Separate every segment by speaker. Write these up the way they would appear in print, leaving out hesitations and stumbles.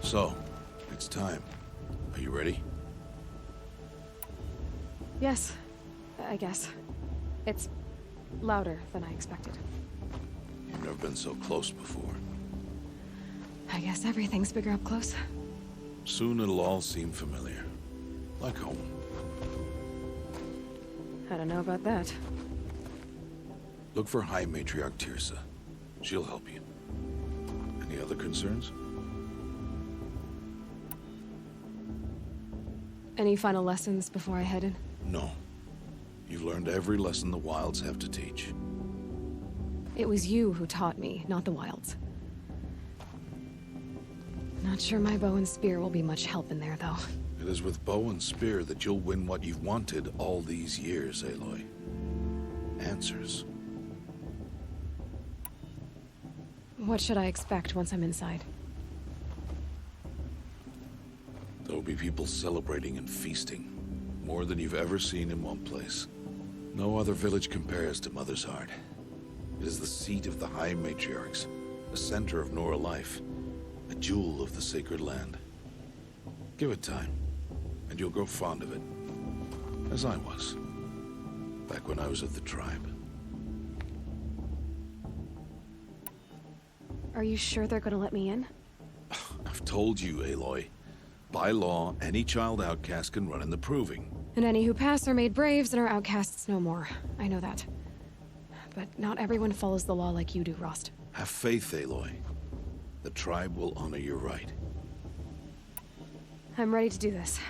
Speaker 1: So, it's time. Are you ready?
Speaker 2: Yes, I guess. It's louder than I expected.
Speaker 1: You've never been so close before.
Speaker 2: I guess everything's bigger up close.
Speaker 1: Soon it'll all seem familiar. Like home.
Speaker 2: I don't know about that.
Speaker 1: Look for High Matriarch Tirsa. She'll help you. Any other concerns?
Speaker 2: Any final lessons before I head in?
Speaker 1: No. You've learned every lesson the Wilds have to teach.
Speaker 2: It was you who taught me, not the Wilds. Not sure my bow and spear will be much help in there, though.
Speaker 1: It is with bow and spear that you'll win what you've wanted all these years, Aloy. Answers.
Speaker 2: What should I expect once I'm inside?
Speaker 1: There'll be people celebrating and feasting. More than you've ever seen in one place. No other village compares to Mother's Heart. It is the seat of the High Matriarchs, the center of Nora life, a jewel of the sacred land. Give it time, and you'll grow fond of it. As I was, back when I was of the tribe.
Speaker 2: Are you sure they're gonna let me in?
Speaker 1: I've told you, Aloy. By law, any child outcast can run in the proving.
Speaker 2: And any who pass are made braves and are outcasts no more. I know that. But not everyone follows the law like you do, Rost.
Speaker 1: Have faith, Aloy. The tribe will honor your right.
Speaker 2: I'm ready to do this.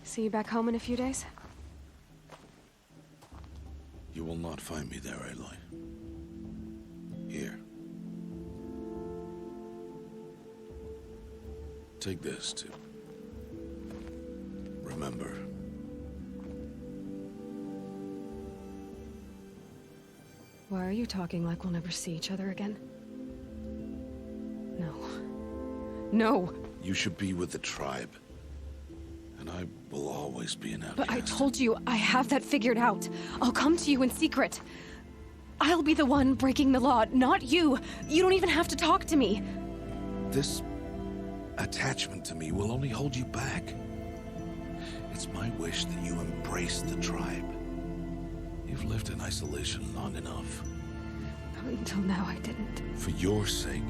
Speaker 2: See you back home in a few days?
Speaker 1: You will not find me there, Aloy. Here. Take this, too. Remember.
Speaker 2: Why are you talking like we'll never see each other again? No. No!
Speaker 1: You should be with the tribe. And I will always be an outcast.
Speaker 2: But I told you, I have that figured out. I'll come to you in secret. I'll be the one breaking the law, not you. You don't even have to talk to me.
Speaker 1: This attachment to me will only hold you back. It's my wish that you embrace the tribe. You've lived in isolation long enough.
Speaker 2: Until now, I didn't.
Speaker 1: For your sake,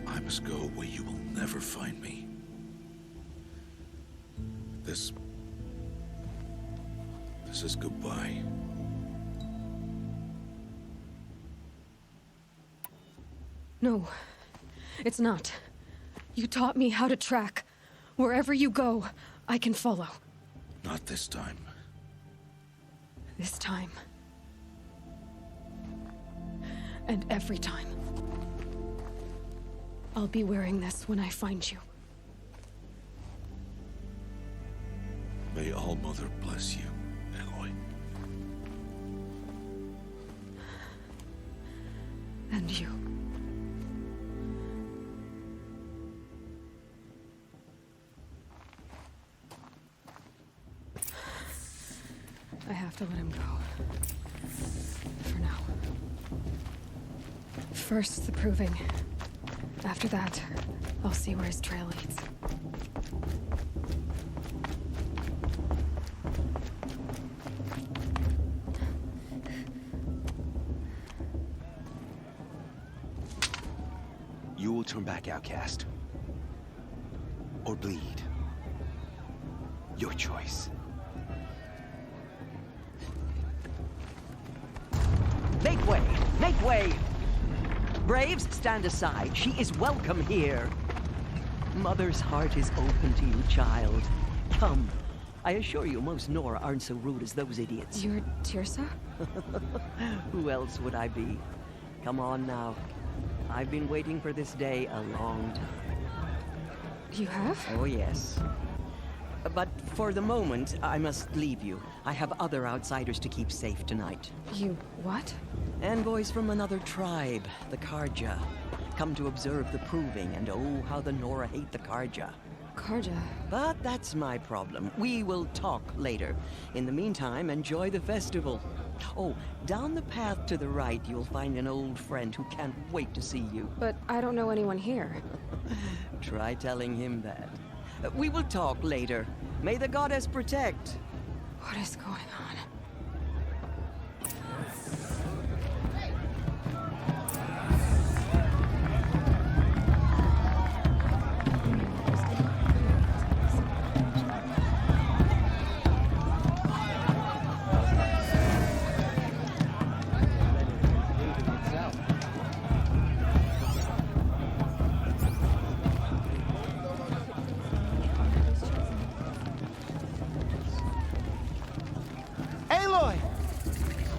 Speaker 1: I must go where you will never find me. This is goodbye.
Speaker 2: No, it's not. You taught me how to track. Wherever you go, I can follow.
Speaker 1: Not this time.
Speaker 2: This time. And every time. I'll be wearing this when I find you.
Speaker 1: May All Mother bless you, Aloy.
Speaker 2: And you. I have to let him go. For now. First, the proving. After that, I'll see where his trail leads.
Speaker 3: You will turn back, outcast. Or bleed. Your choice.
Speaker 4: Make way! Make way! Braves, stand aside. She is welcome here. Mother's heart is open to you, child. Come. I assure you, most Nora aren't so rude as those idiots.
Speaker 2: You're Tirsa?
Speaker 4: Who else would I be? Come on now. I've been waiting for this day a long time.
Speaker 2: You have?
Speaker 4: Oh, yes. But for the moment, I must leave you. I have other outsiders to keep safe tonight.
Speaker 2: You what?
Speaker 4: Envoys from another tribe, the Karja. Come to observe the proving, and oh, how the Nora hate the Karja.
Speaker 2: Karja?
Speaker 4: But that's my problem. We will talk later. In the meantime, enjoy the festival. Oh, down the path to the right, you'll find an old friend who can't wait to see you.
Speaker 2: But I don't know anyone here.
Speaker 4: Try telling him that. We will talk later. May the goddess protect.
Speaker 2: What is going on?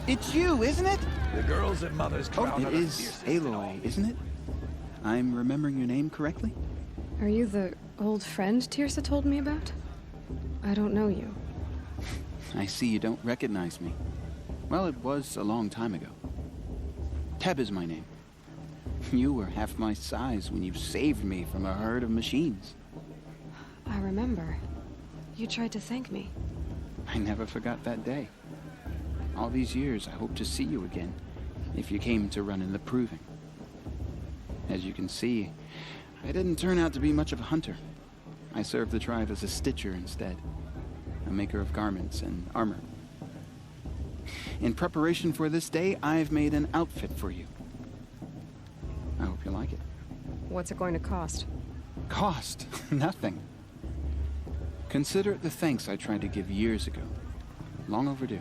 Speaker 3: It's you, isn't it?
Speaker 5: The girls at Mother's
Speaker 3: Oh, it is Aloy, isn't it? I'm remembering your name correctly?
Speaker 2: Are you the old friend Tirsa told me about? I don't know you.
Speaker 3: I see you don't recognize me. Well, it was a long time ago. Teb is my name. You were half my size when you saved me from a herd of machines.
Speaker 2: I remember. You tried to thank me.
Speaker 3: I never forgot that day. All these years, I hope to see you again, if you came to run in the proving. As you can see, I didn't turn out to be much of a hunter. I served the tribe as a stitcher instead, a maker of garments and armor. In preparation for this day, I've made an outfit for you. I hope you like it.
Speaker 2: What's it going to cost?
Speaker 3: Cost? Nothing. Consider it the thanks I tried to give years ago. Long overdue.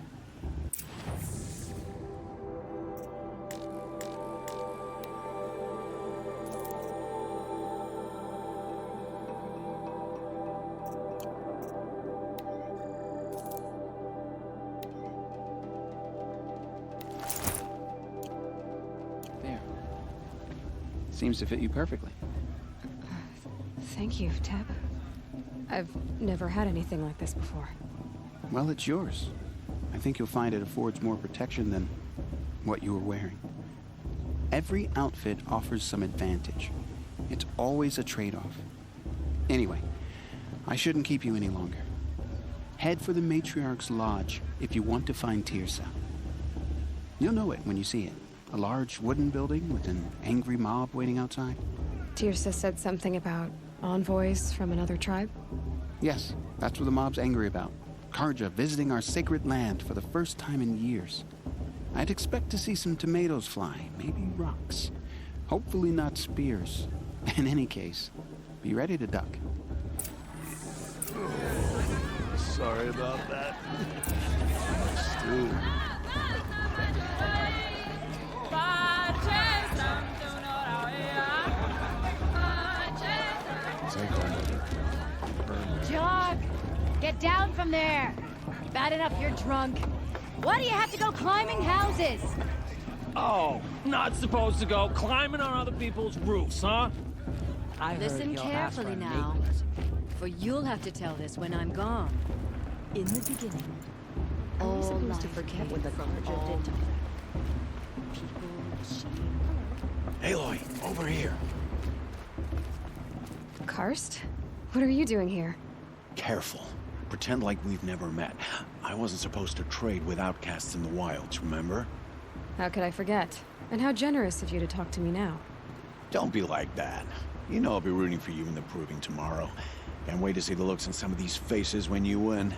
Speaker 3: Seems to fit you perfectly.
Speaker 2: Thank you, Teb. I've never had anything like this before.
Speaker 3: Well, it's yours. I think you'll find it affords more protection than what you were wearing. Every outfit offers some advantage. It's always a trade-off. Anyway, I shouldn't keep you any longer. Head for the Matriarch's Lodge if you want to find Tirsa. You'll know it when you see it. A large wooden building with an angry mob waiting outside.
Speaker 2: Tirsa said something about envoys from another tribe?
Speaker 3: Yes, that's what the mob's angry about. Karja visiting our sacred land for the first time in years. I'd expect to see some tomatoes fly, maybe rocks. Hopefully not spears. In any case, be ready to duck.
Speaker 5: Sorry about that. Stew.
Speaker 6: Jog! Get down from there! Bad enough you're drunk. Why do you have to go climbing houses?
Speaker 7: Oh, not supposed to go climbing on other people's roofs, huh?
Speaker 4: I heard
Speaker 6: Listen
Speaker 4: you'll ask
Speaker 6: carefully
Speaker 4: for
Speaker 6: now,
Speaker 4: neighbors.
Speaker 6: for you'll have to tell this when I'm gone. In the beginning, all
Speaker 2: supposed to
Speaker 6: life
Speaker 2: forget
Speaker 6: came
Speaker 2: what the
Speaker 6: from
Speaker 2: Karja
Speaker 6: all
Speaker 2: did to me?
Speaker 6: people, machine.
Speaker 1: Aloy, over here.
Speaker 2: Karst? What are you doing here?
Speaker 1: Careful. Pretend like we've never met. I wasn't supposed to trade with outcasts in the wilds, remember?
Speaker 2: How could I forget? And how generous of you to talk to me now.
Speaker 1: Don't be like that. You know I'll be rooting for you in the proving tomorrow. Can't wait to see the looks on some of these faces when you win.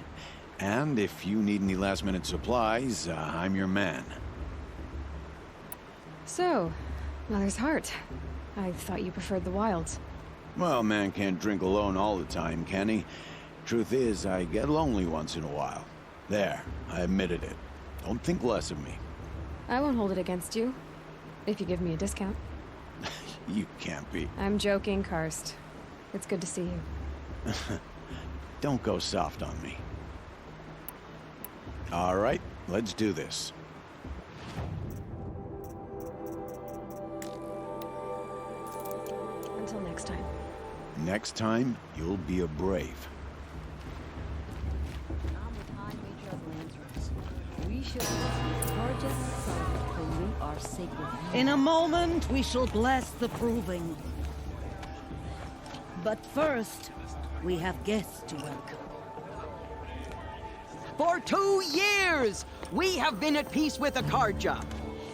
Speaker 1: And if you need any last-minute supplies, I'm your man.
Speaker 2: So, Mother's Heart. I thought you preferred the wilds.
Speaker 1: Well, man can't drink alone all the time, can he? Truth is, I get lonely once in a while. There, I admitted it. Don't think less of me.
Speaker 2: I won't hold it against you. If you give me a discount.
Speaker 1: You can't be.
Speaker 2: I'm joking, Karst. It's good to see you.
Speaker 1: Don't go soft on me. All right, let's do this.
Speaker 2: Until next time.
Speaker 1: Next time, you'll be a brave.
Speaker 6: We should pollute our sacred land.
Speaker 8: In a moment, we shall bless the proving. But first, we have guests to welcome.
Speaker 4: For 2 years, we have been at peace with Akarja.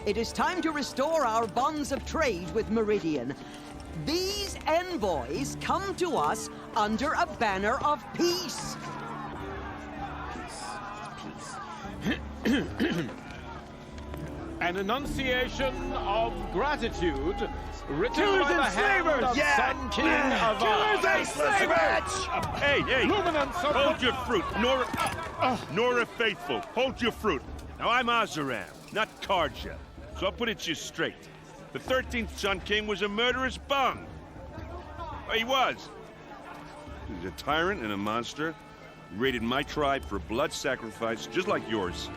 Speaker 4: It is time to restore our bonds of trade with Meridian. These envoys come to us under a banner of peace.
Speaker 7: An enunciation of gratitude written
Speaker 5: Killers
Speaker 7: by the
Speaker 5: and
Speaker 7: hand
Speaker 5: slavers!
Speaker 7: of
Speaker 5: Yeah!
Speaker 7: Sun King of
Speaker 5: Killers and
Speaker 7: slavers!
Speaker 9: Hey, hey!
Speaker 7: Luminance of
Speaker 9: Hold your fruit, Nora Faithful. Hold your fruit. Now I'm Azaram, not Karja, so I'll put it to you straight. The 13th Sun King was a murderous bung. Oh, he was. He's a tyrant and a monster. He raided my tribe for blood sacrifice, just like yours.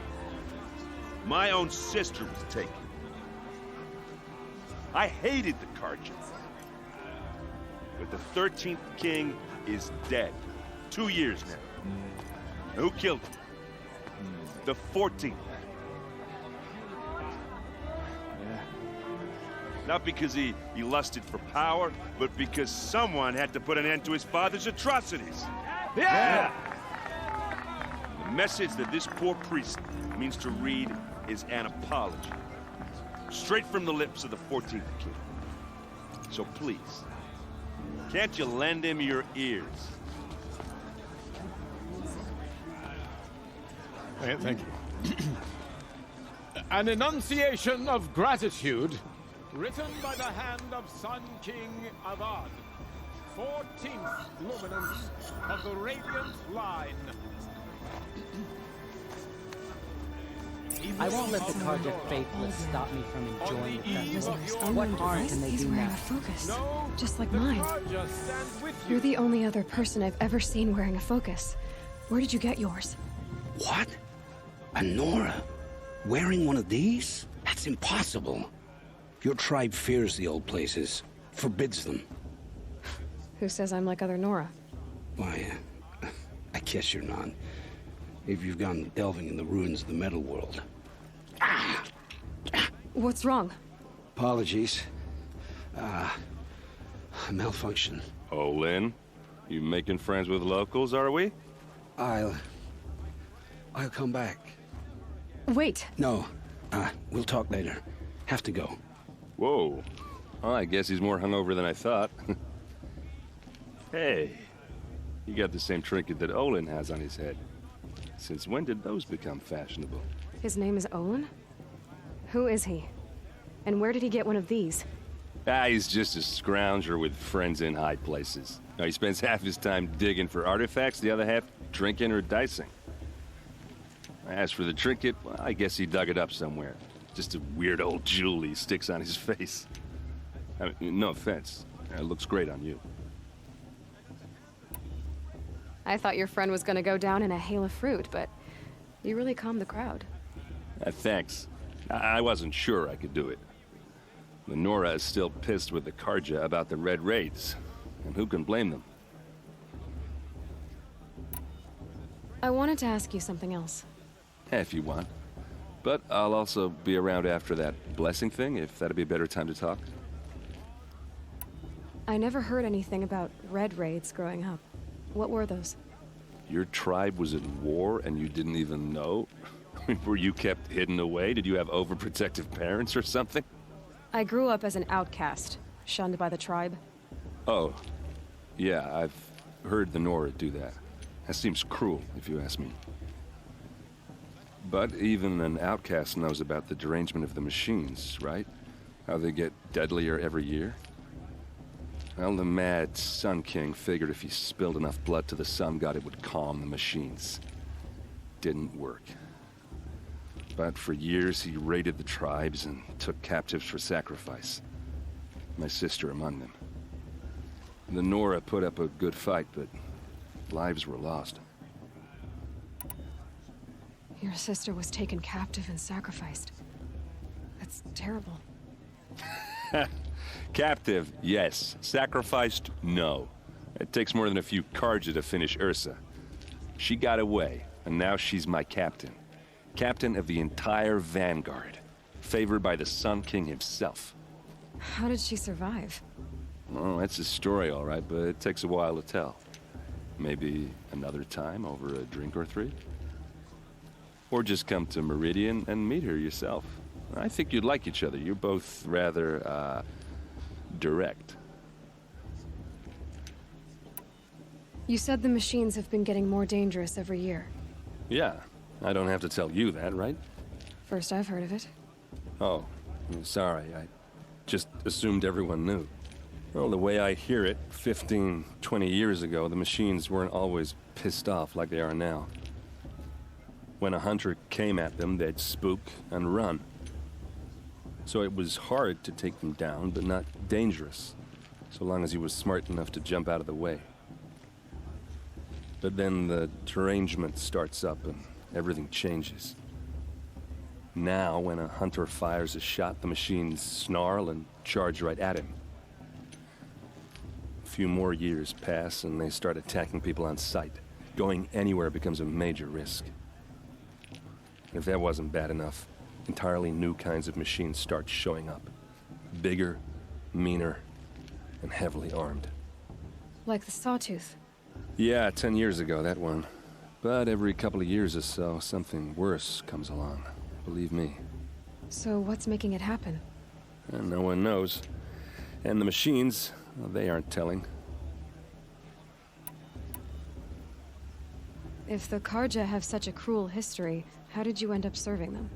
Speaker 9: My own sister was taken. I hated the Karja. But the 13th king is dead. 2 years now. Who killed him? The 14th. Not because he lusted for power, but because someone had to put an end to his father's atrocities.
Speaker 5: Yeah!
Speaker 9: The message that this poor priest means to read is an apology. Straight from the lips of the 14th king. So please, can't you lend him your ears?
Speaker 7: Thank you. An enunciation of gratitude written by the hand of Sun King Avad, 14th luminance of the Radiant Line.
Speaker 10: I won't let the Karja faithless stop me from enjoying the festival. What harm can they
Speaker 2: He's
Speaker 10: do
Speaker 2: wearing
Speaker 10: now?
Speaker 2: a focus,
Speaker 7: No,
Speaker 2: just like
Speaker 7: the
Speaker 2: mine.
Speaker 7: Karja stands with you.
Speaker 2: You're the only other person I've ever seen wearing a focus. Where did you get yours?
Speaker 11: What? A Nora? Wearing one of these? That's impossible. Your tribe fears the old places, forbids them.
Speaker 2: Who says I'm like other Nora?
Speaker 11: Why, I guess you're not. If you've gone delving in the ruins of the metal world.
Speaker 2: What's wrong?
Speaker 11: Apologies. A malfunction.
Speaker 9: Oh, Lynn, you making friends with locals, are we?
Speaker 11: I'll come back.
Speaker 2: Wait.
Speaker 11: No, we'll talk later. Have to go.
Speaker 9: Whoa. Well, I guess he's more hungover than I thought. Hey, you got the same trinket that Olin has on his head. Since when did those become fashionable?
Speaker 2: His name is Olin? Who is he? And where did he get one of these?
Speaker 9: He's just a scrounger with friends in high places. He spends half his time digging for artifacts, the other half drinking or dicing. As for the trinket, well, I guess he dug it up somewhere. Just a weird old jewel he sticks on his face. I mean, no offense. It looks great on you.
Speaker 2: I thought your friend was gonna go down in a hail of fruit, but you really calmed the crowd.
Speaker 9: Thanks. I wasn't sure I could do it. The Nora is still pissed with the Karja about the Red Raids, and who can blame them?
Speaker 2: I wanted to ask you something else.
Speaker 9: If you want. But I'll also be around after that blessing thing, if that'd be a better time to talk.
Speaker 2: I never heard anything about red raids growing up. What were those?
Speaker 9: Your tribe was at war and you didn't even know? Were you kept hidden away? Did you have overprotective parents or something?
Speaker 2: I grew up as an outcast, shunned by the tribe.
Speaker 9: Oh, yeah, I've heard the Nora do that. That seems cruel, if you ask me. But even an outcast knows about the derangement of the machines, right? How they get deadlier every year? Well, the mad Sun King figured if he spilled enough blood to the Sun God, it would calm the machines. Didn't work. But for years, he raided the tribes and took captives for sacrifice. My sister among them. The Nora put up a good fight, but lives were lost.
Speaker 2: Your sister was taken captive and sacrificed. That's terrible.
Speaker 9: Captive, yes. Sacrificed, no. It takes more than a few Karja to finish Ursa. She got away, and now she's my captain. Captain of the entire Vanguard. Favored by the Sun King himself.
Speaker 2: How did she survive?
Speaker 9: Well, that's a story, all right, but it takes a while to tell. Maybe another time over a drink or three? Or just come to Meridian and meet her yourself. I think you'd like each other. You're both rather, direct.
Speaker 2: You said the machines have been getting more dangerous every year.
Speaker 9: Yeah, I don't have to tell you that, right?
Speaker 2: First I've heard of it.
Speaker 9: Oh, I'm sorry. I just assumed everyone knew. Well, the way I hear it, 15, 20 years ago, the machines weren't always pissed off like they are now. When a hunter came at them, they'd spook and run. So it was hard to take them down, but not dangerous, so long as he was smart enough to jump out of the way. But then the derangement starts up and everything changes. Now, when a hunter fires a shot, the machines snarl and charge right at him. A few more years pass and they start attacking people on sight. Going anywhere becomes a major risk. If that wasn't bad enough, entirely new kinds of machines start showing up. Bigger, meaner, and heavily armed.
Speaker 2: Like the Sawtooth.
Speaker 9: Yeah, 10 years ago, that one. But every couple of years or so, something worse comes along. Believe me.
Speaker 2: So what's making it happen?
Speaker 9: And no one knows. And the machines, well, they aren't telling.
Speaker 2: If the Karja have such a cruel history, how did you end up serving them?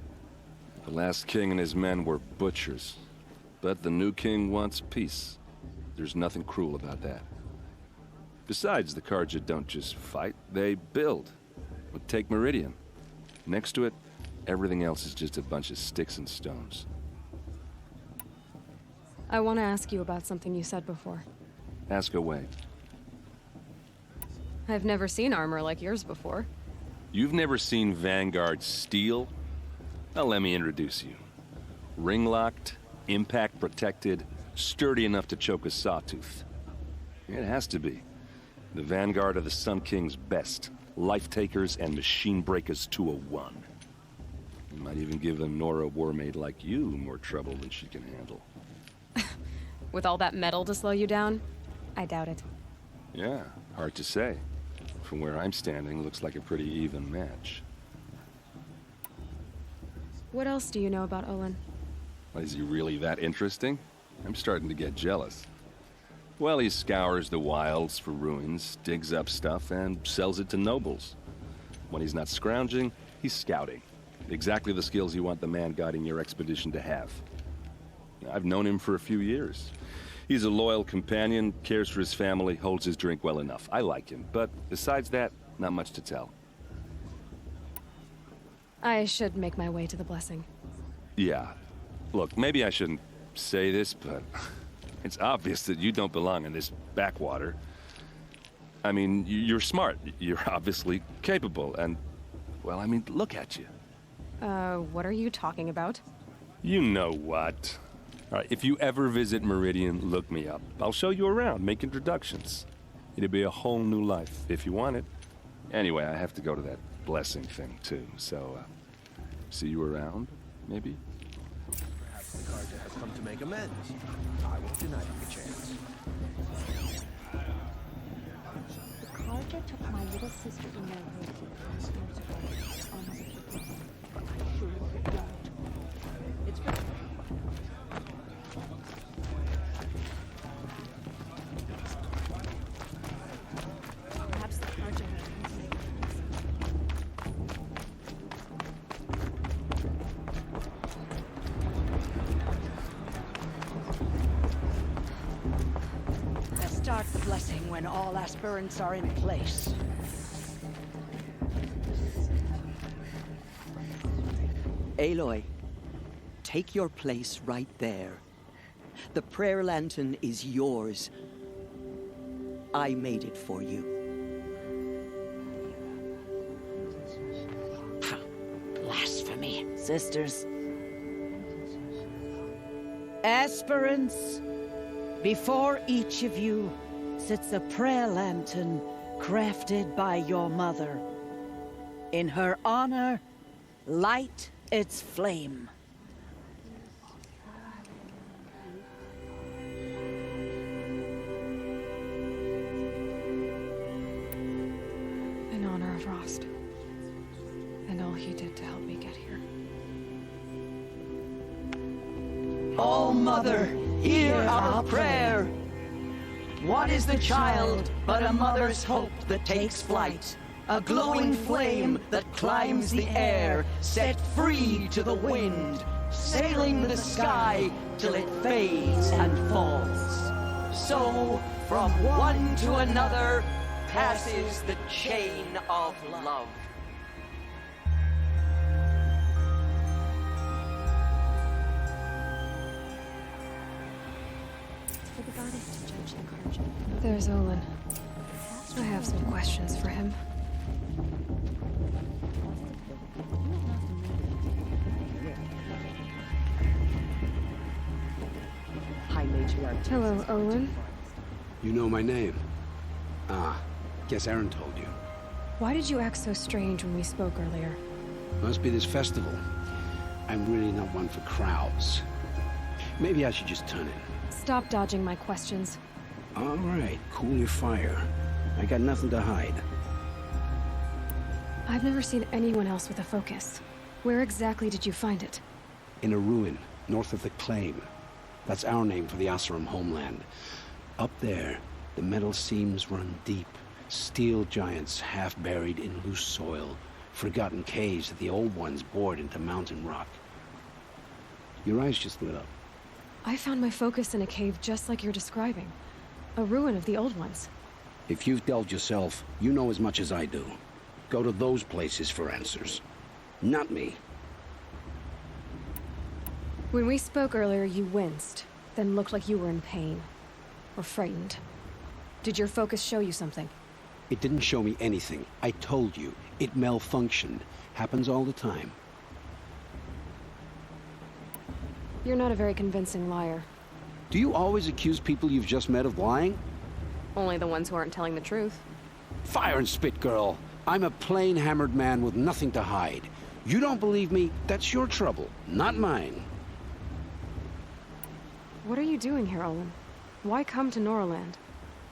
Speaker 9: The last king and his men were butchers. But the new king wants peace. There's nothing cruel about that. Besides, the Karja don't just fight, they build. But take Meridian. Next to it, everything else is just a bunch of sticks and stones.
Speaker 2: I want to ask you about something you said before.
Speaker 9: Ask away.
Speaker 2: I've never seen armor like yours before.
Speaker 9: You've never seen Vanguard steel? Well, let me introduce you. Ring-locked, impact-protected, sturdy enough to choke a sawtooth. It has to be. The Vanguard of the Sun King's best. Life-takers and machine breakers to a one. You might even give a Nora warmaid like you more trouble than she can handle.
Speaker 2: With all that metal to slow you down? I doubt it.
Speaker 9: Yeah, hard to say. From where I'm standing, looks like a pretty even match.
Speaker 2: What else do you know about Olin?
Speaker 9: Is he really that interesting? I'm starting to get jealous. Well, he scours the wilds for ruins, digs up stuff, and sells it to nobles. When he's not scrounging, he's scouting. Exactly the skills you want the man guiding your expedition to have. I've known him for a few years. He's a loyal companion, cares for his family, holds his drink well enough. I like him, but besides that, not much to tell.
Speaker 2: I should make my way to the blessing.
Speaker 9: Yeah. Look, maybe I shouldn't say this, but it's obvious that you don't belong in this backwater. I mean, you're smart. You're obviously capable, and, well, I mean, look at you.
Speaker 2: What are you talking about?
Speaker 9: You know what. All right, if you ever visit Meridian, look me up. I'll show you around, make introductions. It'll be a whole new life, if you want it. Anyway, I have to go to that blessing thing, too, so, see you around, maybe?
Speaker 12: Perhaps the Karja have come to make amends. I won't deny them a chance.
Speaker 6: The Karja took my little sister in their raid 6 years ago. Almost took me. I sure hope it won't. It's for... Perhaps the Karja have come to make
Speaker 8: Let's start the blessing when all aspirants are in place.
Speaker 4: Aloy, take your place right there. The prayer lantern is yours. I made it for you.
Speaker 8: Blasphemy, sisters. Aspirants, before each of you sits a prayer lantern crafted by your mother. In her honor, light its flame.
Speaker 2: In honor of Rost. And all he did to help me get here.
Speaker 4: All Mother, hear our prayer. What is the child but a mother's hope that takes flight? A glowing flame that climbs the air, set free to the wind, sailing the sky till it fades and falls. So, from one to another, passes the chain of love.
Speaker 6: For the goddess to judge the Karja.
Speaker 2: There's Olin. I have some questions for him.
Speaker 10: High matriarch.
Speaker 2: Hello, Olin.
Speaker 11: You know my name? Ah, guess Aaron told you.
Speaker 2: Why did you act so strange when we spoke earlier?
Speaker 11: Must be this festival. I'm really not one for crowds. Maybe I should just turn in.
Speaker 2: Stop dodging my questions.
Speaker 11: All right, cool your fire. I got nothing to hide.
Speaker 2: I've never seen anyone else with a focus. Where exactly did you find it?
Speaker 11: In a ruin, north of the Claim. That's our name for the Asuram homeland. Up there, the metal seams run deep. Steel giants half buried in loose soil. Forgotten caves that the old ones bored into mountain rock. Your eyes just lit up.
Speaker 2: I found my focus in a cave just like you're describing. A ruin of the old ones.
Speaker 11: If you've delved yourself, you know as much as I do. Go to those places for answers. Not me.
Speaker 2: When we spoke earlier, you winced, then looked like you were in pain. Or frightened. Did your focus show you something?
Speaker 11: It didn't show me anything. I told you. It malfunctioned. Happens all the time.
Speaker 2: You're not a very convincing liar.
Speaker 11: Do you always accuse people you've just met of lying?
Speaker 2: Only the ones who aren't telling the truth.
Speaker 11: Fire and spit, girl. I'm a plain hammered man with nothing to hide. You don't believe me? That's your trouble, not mine.
Speaker 2: What are you doing here, Olin? Why come to Norland?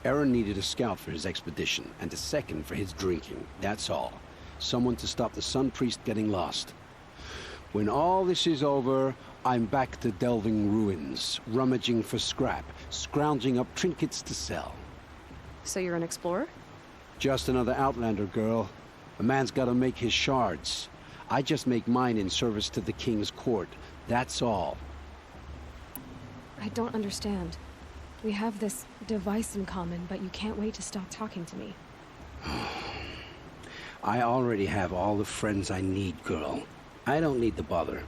Speaker 11: Aaron needed a scout for his expedition, and a second for his drinking. That's all. Someone to stop the Sun Priest getting lost. When all this is over, I'm back to delving ruins, rummaging for scrap, scrounging up trinkets to sell.
Speaker 2: So you're an explorer?
Speaker 11: Just another Outlander, girl. A man's gotta make his shards. I just make mine in service to the King's court. That's all.
Speaker 2: I don't understand. We have this device in common, but you can't wait to stop talking to me.
Speaker 11: I already have all the friends I need, girl. I don't need the bother.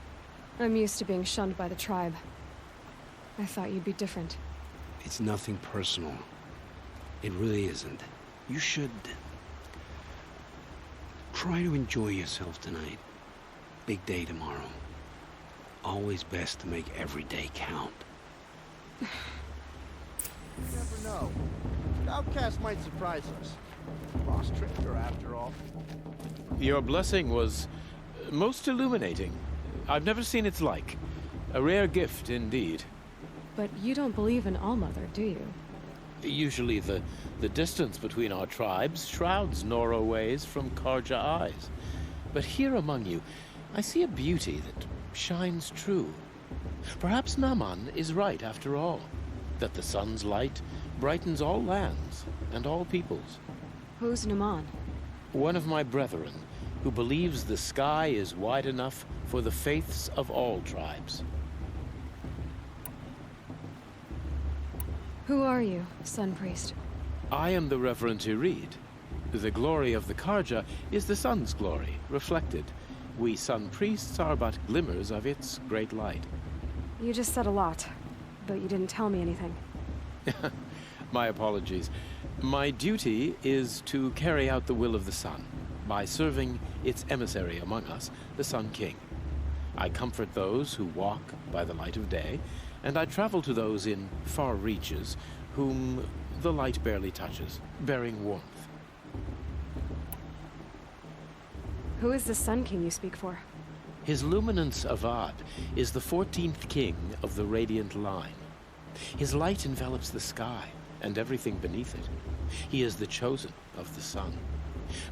Speaker 2: I'm used to being shunned by the tribe. I thought you'd be different.
Speaker 11: It's nothing personal. It really isn't. You should try to enjoy yourself tonight. Big day tomorrow. Always best to make every day count.
Speaker 12: You never know. The outcast might surprise us. Lost Tricker, after all.
Speaker 7: Your blessing was most illuminating. I've never seen its like. A rare gift indeed.
Speaker 2: But you don't believe in Allmother, do you?
Speaker 7: Usually the distance between our tribes shrouds Nora ways from Karja eyes. But here among you, I see a beauty that shines true. Perhaps Naman is right after all, that the sun's light brightens all lands and all peoples.
Speaker 2: Who's Naman?
Speaker 7: One of my brethren, who believes the sky is wide enough for the faiths of all tribes.
Speaker 2: Who are you, Sun Priest?
Speaker 7: I am the Reverend Irid. The glory of the Karja is the sun's glory, reflected. We Sun Priests are but glimmers of its great light.
Speaker 2: You just said a lot, but you didn't tell me anything.
Speaker 7: My apologies. My duty is to carry out the will of the sun, by serving its emissary among us, the Sun King. I comfort those who walk by the light of day, and I travel to those in far reaches, whom the light barely touches, bearing warmth.
Speaker 2: Who is the Sun King you speak for?
Speaker 7: His Luminance Avad is the 14th king of the Radiant Line. His light envelops the sky and everything beneath it. He is the chosen of the sun.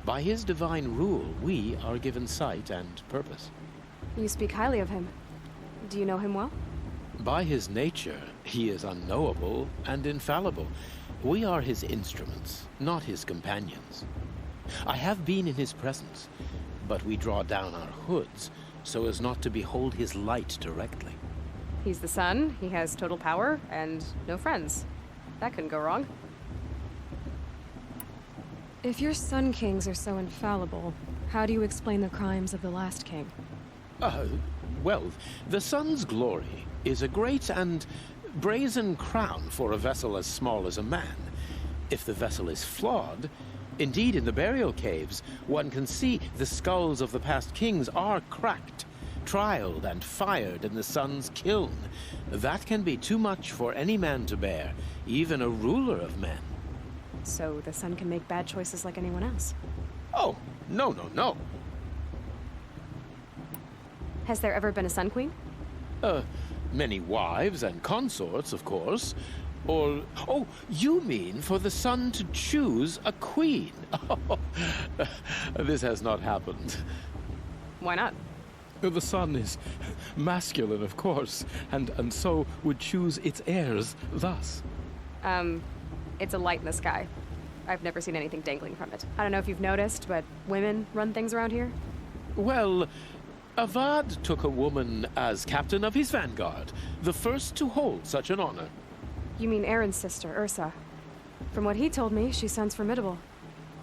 Speaker 13: By his divine rule, we are given sight and purpose.
Speaker 2: You speak highly of him. Do you know him well?
Speaker 13: By his nature, he is unknowable and infallible. We are his instruments, not his companions. I have been in his presence, but we draw down our hoods so as not to behold his light directly.
Speaker 2: He's the sun, he has total power, and no friends. That couldn't go wrong. If your Sun Kings are so infallible, how do you explain the crimes of the last king?
Speaker 13: Well, the sun's glory is a great and brazen crown for a vessel as small as a man. If the vessel is flawed, indeed in the burial caves, one can see the skulls of the past kings are cracked, trialed and fired in the sun's kiln. That can be too much for any man to bear, even a ruler of men.
Speaker 2: So the sun can make bad choices like anyone else?
Speaker 13: Oh, no, no, no.
Speaker 2: Has there ever been a Sun Queen?
Speaker 13: Many wives and consorts, of course. Or, oh, you mean for the sun to choose a queen? This has not happened.
Speaker 2: Why not?
Speaker 14: The sun is masculine, of course, and so would choose its heirs thus.
Speaker 2: It's a light in the sky. I've never seen anything dangling from it. I don't know if you've noticed, but women run things around here.
Speaker 13: Well, Avad took a woman as captain of his vanguard, the first to hold such an honor.
Speaker 2: You mean Aaron's sister, Ursa. From what he told me, she sounds formidable.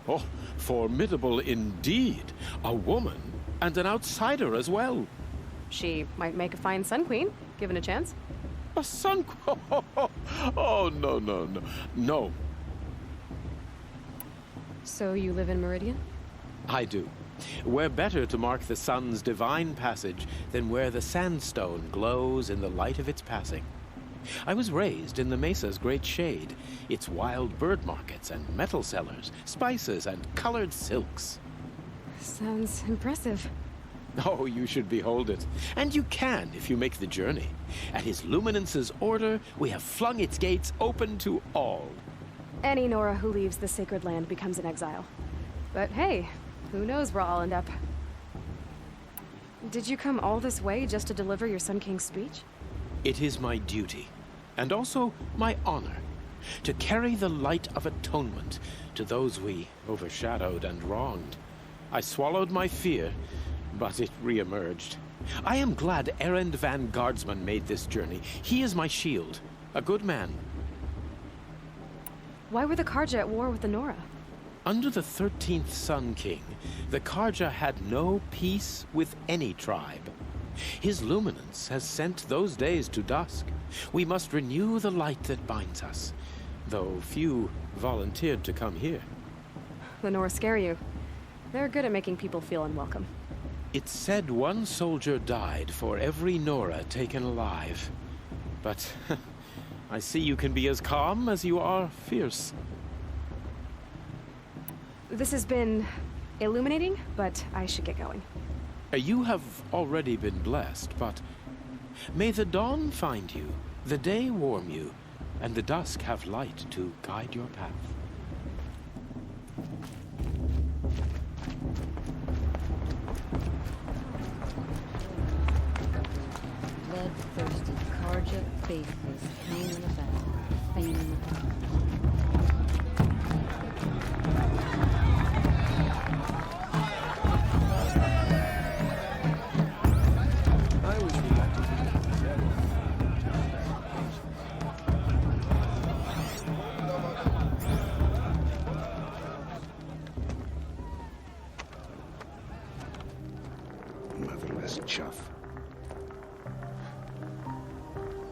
Speaker 13: Oh, formidable indeed. A woman, and an outsider as well.
Speaker 2: She might make a fine Sun Queen, given a chance.
Speaker 13: A Sun Queen? Oh, no, no, no. No.
Speaker 2: So you live in Meridian?
Speaker 13: I do. Where better to mark the sun's divine passage than where the sandstone glows in the light of its passing. I was raised in the mesa's great shade, its wild bird markets and metal cellars, spices and colored silks.
Speaker 2: Sounds impressive.
Speaker 13: Oh, you should behold it. And you can if you make the journey. At his luminance's order, we have flung its gates open to all.
Speaker 2: Any Nora who leaves the sacred land becomes an exile. But hey, who knows where I'll end up. Did you come all this way just to deliver your Sun King's speech?
Speaker 13: It is my duty, and also my honor, to carry the light of atonement to those we overshadowed and wronged. I swallowed my fear, but it re-emerged. I am glad Erend van Guardsman made this journey. He is my shield, a good man.
Speaker 2: Why were the Karja at war with the Nora?
Speaker 13: Under the 13th Sun King, the Karja had no peace with any tribe. His luminance has sent those days to dusk. We must renew the light that binds us, though few volunteered to come here.
Speaker 2: The Nora scare you. They're good at making people feel unwelcome.
Speaker 13: It's said one soldier died for every Nora taken alive. But I see you can be as calm as you are fierce.
Speaker 2: This has been illuminating, but I should get going.
Speaker 13: You have already been blessed, but may the dawn find you, the day warm you, and the dusk have light to guide your path.
Speaker 6: Bloodthirsty Karja faithless, hanging about, feigning
Speaker 11: Motherless chuff.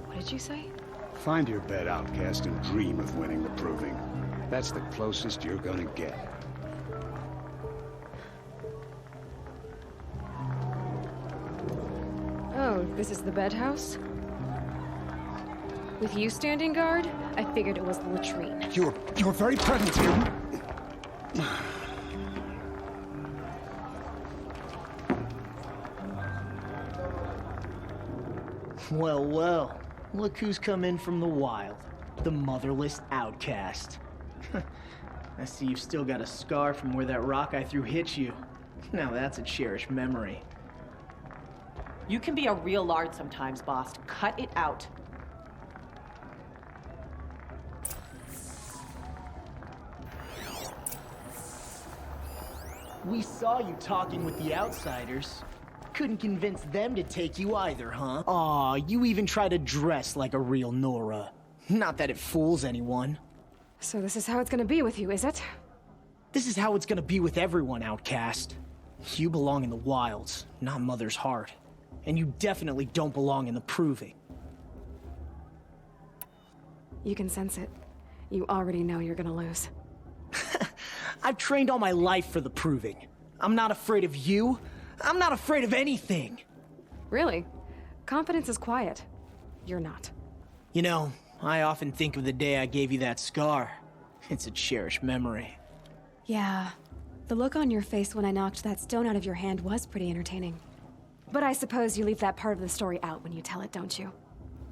Speaker 2: What did you say?
Speaker 11: Find your bed, outcast, and dream of winning the proving. That's the closest you're gonna get.
Speaker 2: Oh, this is the bed house? With you standing guard, I figured it was the latrine.
Speaker 11: Your very presence here.
Speaker 15: Well, well. Look who's come in from the wild. The motherless outcast. I see you've still got a scar from where that rock I threw hit you. Now that's a cherished memory.
Speaker 16: You can be a real lard sometimes, boss. Cut it out.
Speaker 15: We saw you talking with the outsiders. Couldn't convince them to take you either, huh? Aw, you even try to dress like a real Nora. Not that it fools anyone.
Speaker 2: So this is how it's gonna be with you, is it?
Speaker 15: This is how it's gonna be with everyone, outcast. You belong in the wilds, not Mother's Heart. And you definitely don't belong in the Proving.
Speaker 2: You can sense it. You already know you're gonna lose.
Speaker 15: I've trained all my life for the Proving. I'm not afraid of you. I'm not afraid of anything.
Speaker 2: Really? Confidence is quiet. You're not.
Speaker 15: You know, I often think of the day I gave you that scar. It's a cherished memory.
Speaker 2: Yeah. The look on your face when I knocked that stone out of your hand was pretty entertaining. But I suppose you leave that part of the story out when you tell it, don't you?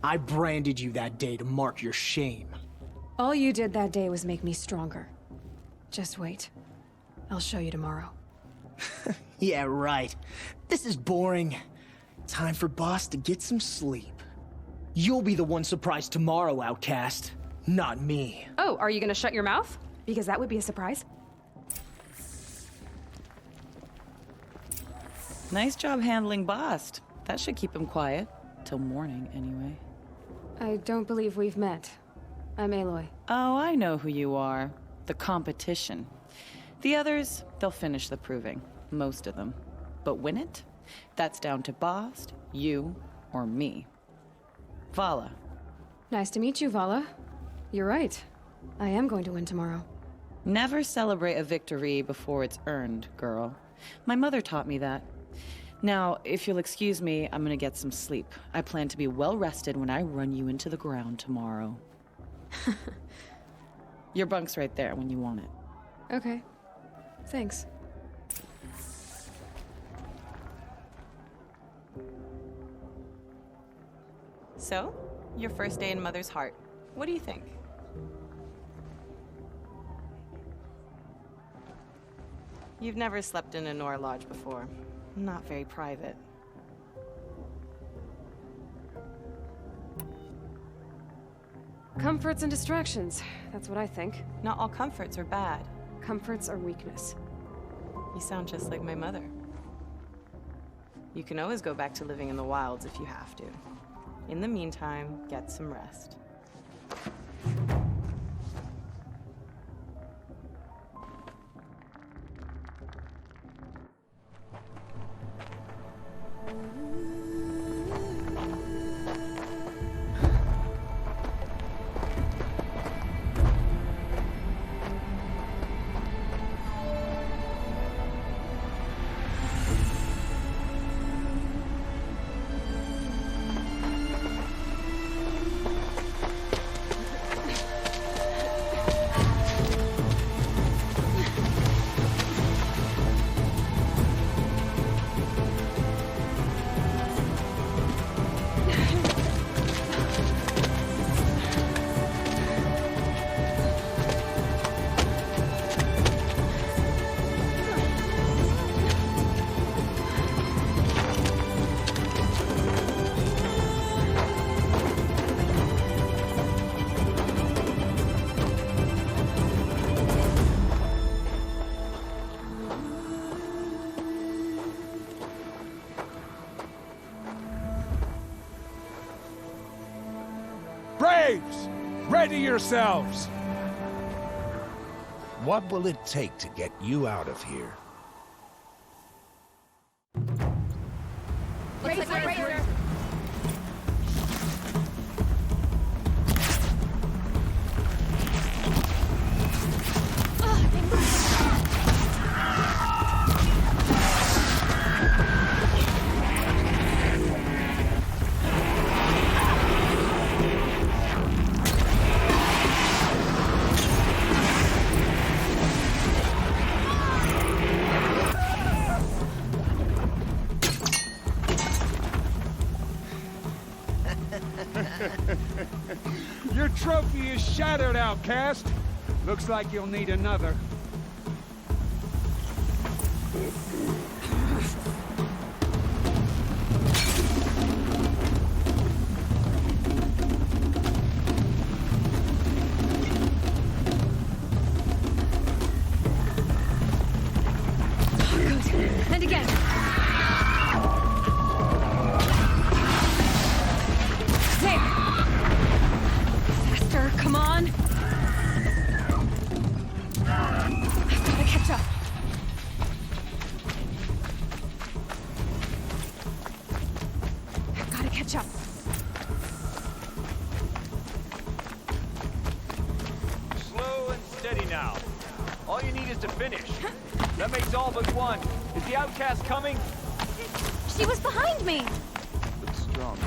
Speaker 15: I branded you that day to mark your shame.
Speaker 2: All you did that day was make me stronger. Just wait. I'll show you tomorrow.
Speaker 15: Yeah, right. This is boring. Time for Boss to get some sleep. You'll be the one surprised tomorrow, outcast. Not me.
Speaker 2: Oh, are you gonna shut your mouth? Because that would be a surprise.
Speaker 17: Nice job handling Bast. That should keep him quiet. Till morning, anyway.
Speaker 2: I don't believe we've met. I'm Aloy.
Speaker 17: Oh, I know who you are. The competition. The others, they'll finish the Proving. Most of them. But win it? That's down to Bast, you, or me. Vala.
Speaker 2: Nice to meet you, Vala. You're right. I am going to win tomorrow.
Speaker 17: Never celebrate a victory before it's earned, girl. My mother taught me that. Now, if you'll excuse me, I'm gonna get some sleep. I plan to be well rested when I run you into the ground tomorrow. Your bunk's right there when you want it.
Speaker 2: Okay. Thanks.
Speaker 17: So, your first day in Mother's Heart. What do you think? You've never slept in a Nora lodge before. Not very private.
Speaker 2: Comforts and distractions. That's what I think.
Speaker 17: Not all comforts are bad.
Speaker 2: Comforts are weakness.
Speaker 17: You sound just like my mother. You can always go back to living in the wilds if you have to. In the meantime, get some rest.
Speaker 5: Braves! Ready yourselves! What will it take to get you out of here?
Speaker 7: Your trophy is shattered, outcast.
Speaker 18: Looks like you'll need another.
Speaker 2: Good. And again. There. Faster, come on. I've gotta catch up. I've gotta catch up.
Speaker 19: Slow and steady now. All you need is to finish. That makes all but one. Is the outcast coming?
Speaker 2: She was behind me.
Speaker 19: Looks strong.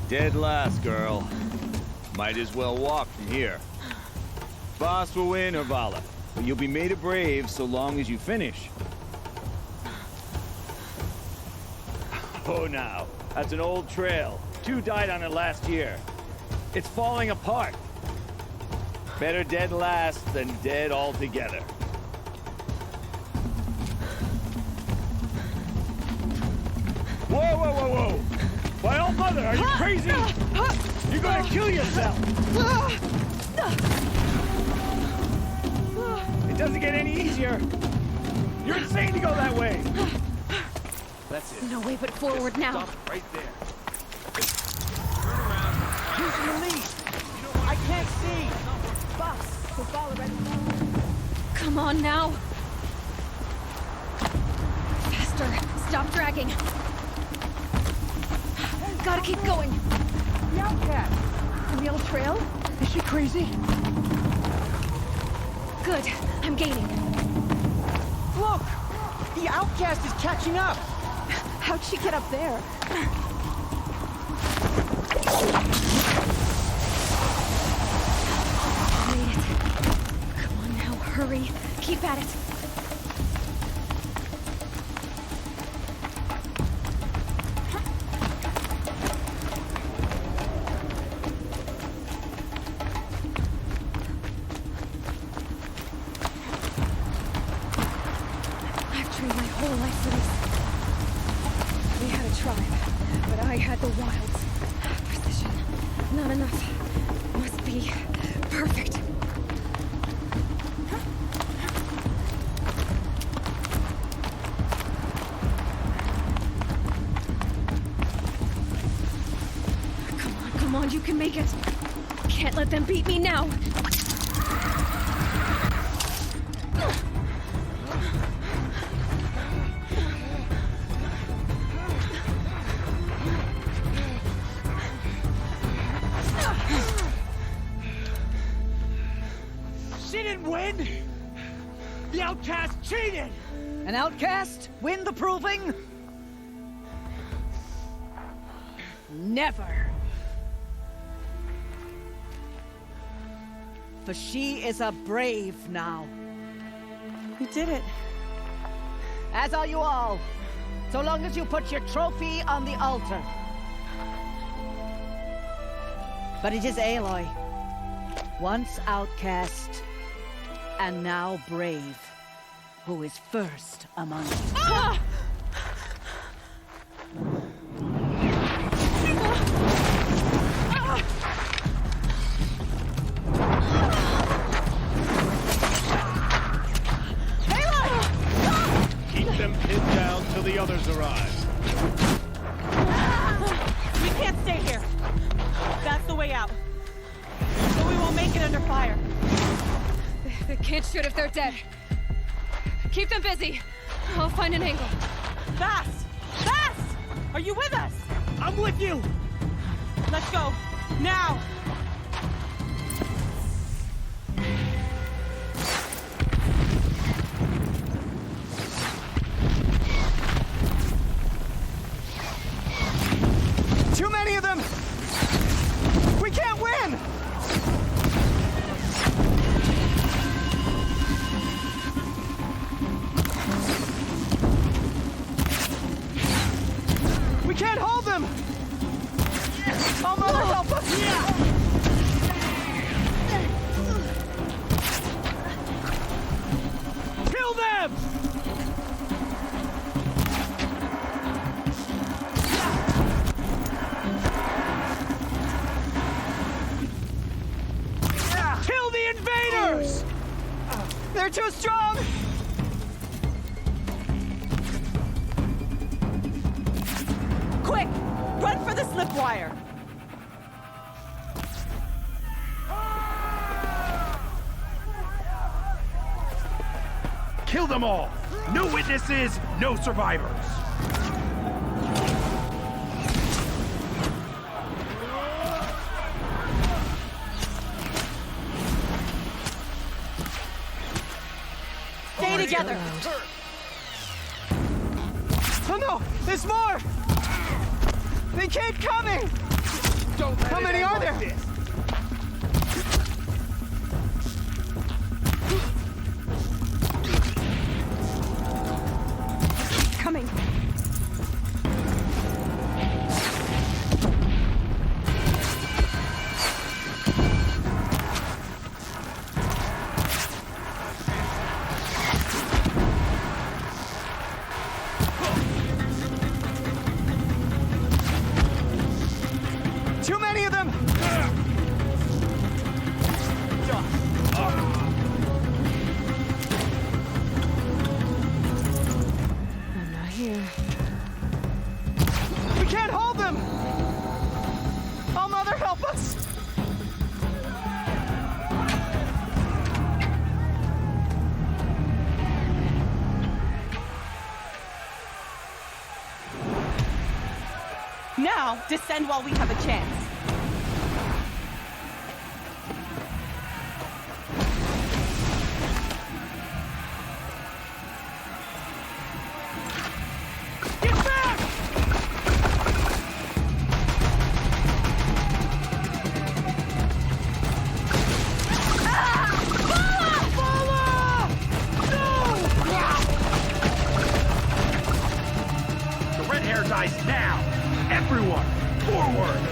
Speaker 19: Dead last, girl. Might as well walk from here. Boss will win, Urvala, but you'll be made a brave so long as you finish. Oh, now. That's an old trail. 2 died on it last year. It's falling apart. Better dead last than dead altogether. Whoa, whoa, whoa, whoa! By all mother, are you crazy? You're gonna kill yourself! It doesn't get any easier. You're insane to go that way. That's it.
Speaker 2: No way but forward now.
Speaker 19: Stop right there.
Speaker 4: Turn around. Use your lead. I can't see. Boss, the ball already.
Speaker 2: Come on now. Faster. Stop dragging. Gotta keep going.
Speaker 4: The outcast.
Speaker 2: On the old trail?
Speaker 4: Is she crazy?
Speaker 2: Good. I'm gaining.
Speaker 4: Look! The outcast is catching up!
Speaker 2: How'd she get up there? Made it. Come on now, hurry. Keep at it. I've trained my whole life for this. We had a tribe, but I had the wilds. Precision. Not enough. Must be perfect. Come on, you can make it. Can't let them beat me now.
Speaker 4: She didn't win! The outcast cheated! An outcast? Win the proving?
Speaker 8: Never. For she is a brave now.
Speaker 17: We did it.
Speaker 8: As are you all. So long as you put your trophy on the altar. But it is Aloy. Once outcast, and now brave, who is first among us.
Speaker 2: Ah!
Speaker 19: Keep them pinned down till the others arrive.
Speaker 16: We can't stay here. That's the way out. But we won't make it under fire.
Speaker 2: They can't shoot if they're dead. Keep them busy. I'll find an angle.
Speaker 16: Fast! Fast! Are you with us?
Speaker 4: I'm with you!
Speaker 16: Let's go. Now!
Speaker 4: Too many of them! We can't win!
Speaker 15: They're too strong!
Speaker 16: Quick! Run for the slip wire!
Speaker 5: Kill them all! No witnesses, no survivors!
Speaker 16: Stay together!
Speaker 15: Oh no! There's more! They keep coming! How many are there?
Speaker 2: Coming.
Speaker 15: Too many of them!
Speaker 2: I'm not here.
Speaker 15: We can't hold them! Oh, Mother, help us!
Speaker 16: Now, descend while we have a chance.
Speaker 5: The red hair dies now! Everyone, forward!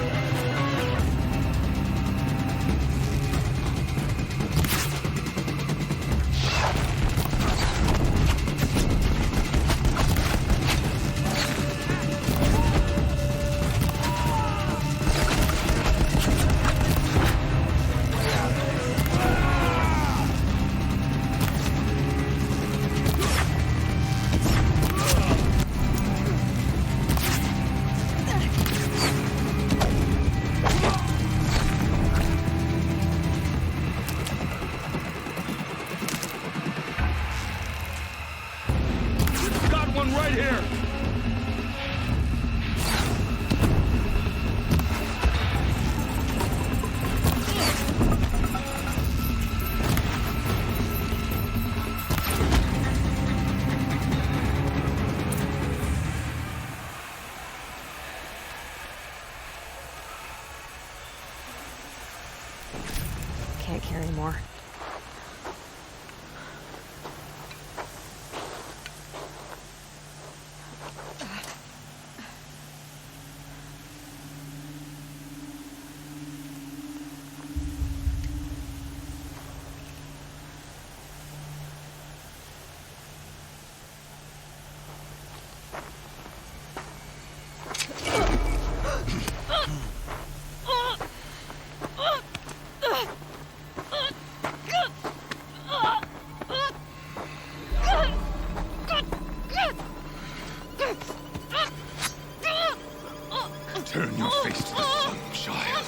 Speaker 5: Got one right here!
Speaker 2: Can't carry more.
Speaker 1: Turn your face to the sun, child.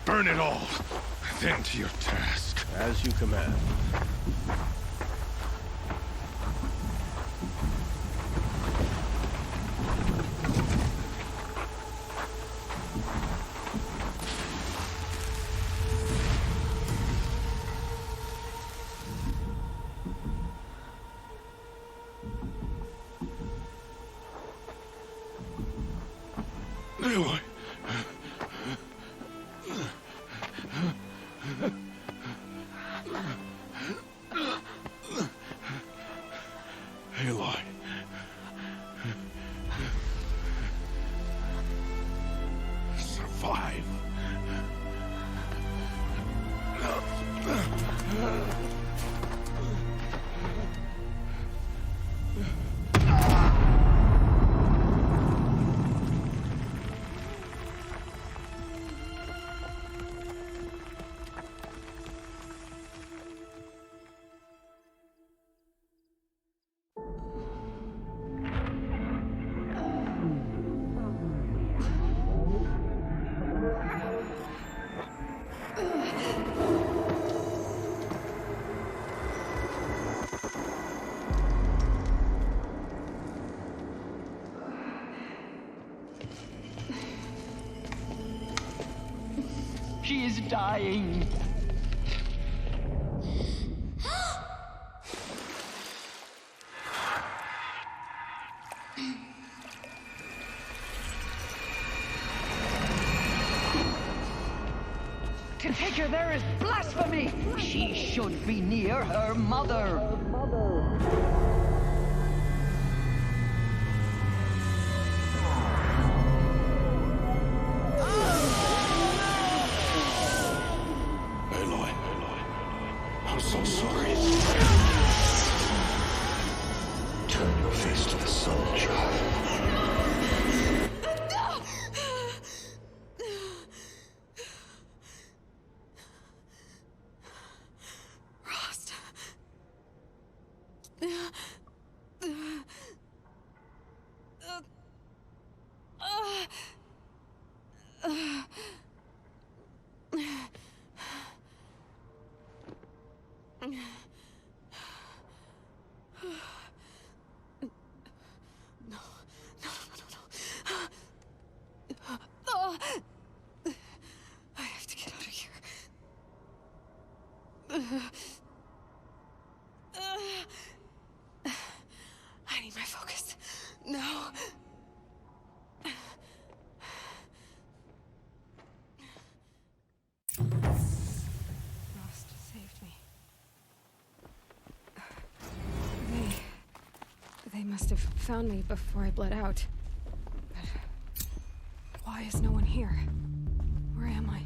Speaker 1: Burn it all, then to your task.
Speaker 5: As you command.
Speaker 1: Aloy. Aloy. Survive.
Speaker 4: She is dying. To take her there is blasphemy. She should be near her mother.
Speaker 1: Aloy. I'm so sorry. Turn your face to the sun, child.
Speaker 2: I have to get out of here. I need my focus. No. Frost saved me. They must have found me before I bled out. But why is no one here? Where am I?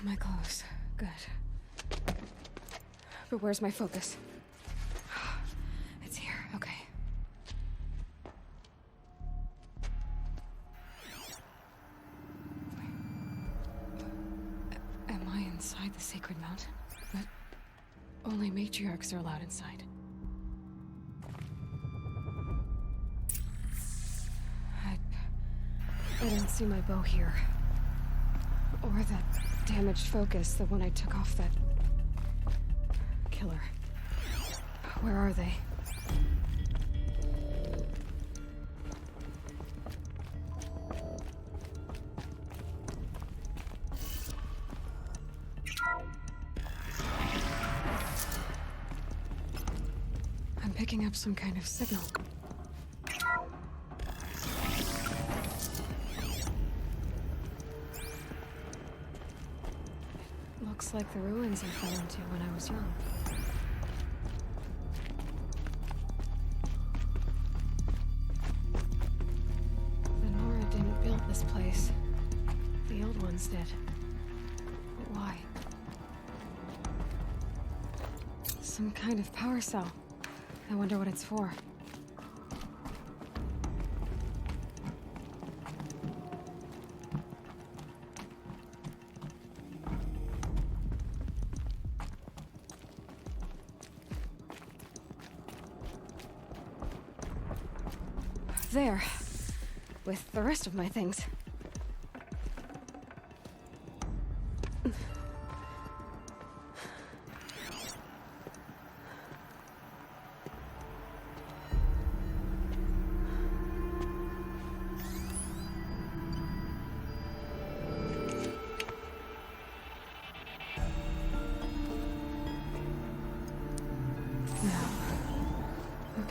Speaker 2: My clothes. Good. But where's my focus? It's here. Okay. Am I inside the sacred mountain? But only matriarchs are allowed inside. I don't see my bow here. Or that damaged focus, the one I took off that killer. Where are they? I'm picking up some kind of signal. Looks like the ruins I fell into when I was young. The Nora didn't build this place. The old ones did. But why? Some kind of power cell. I wonder what it's for. There, with the rest of my things.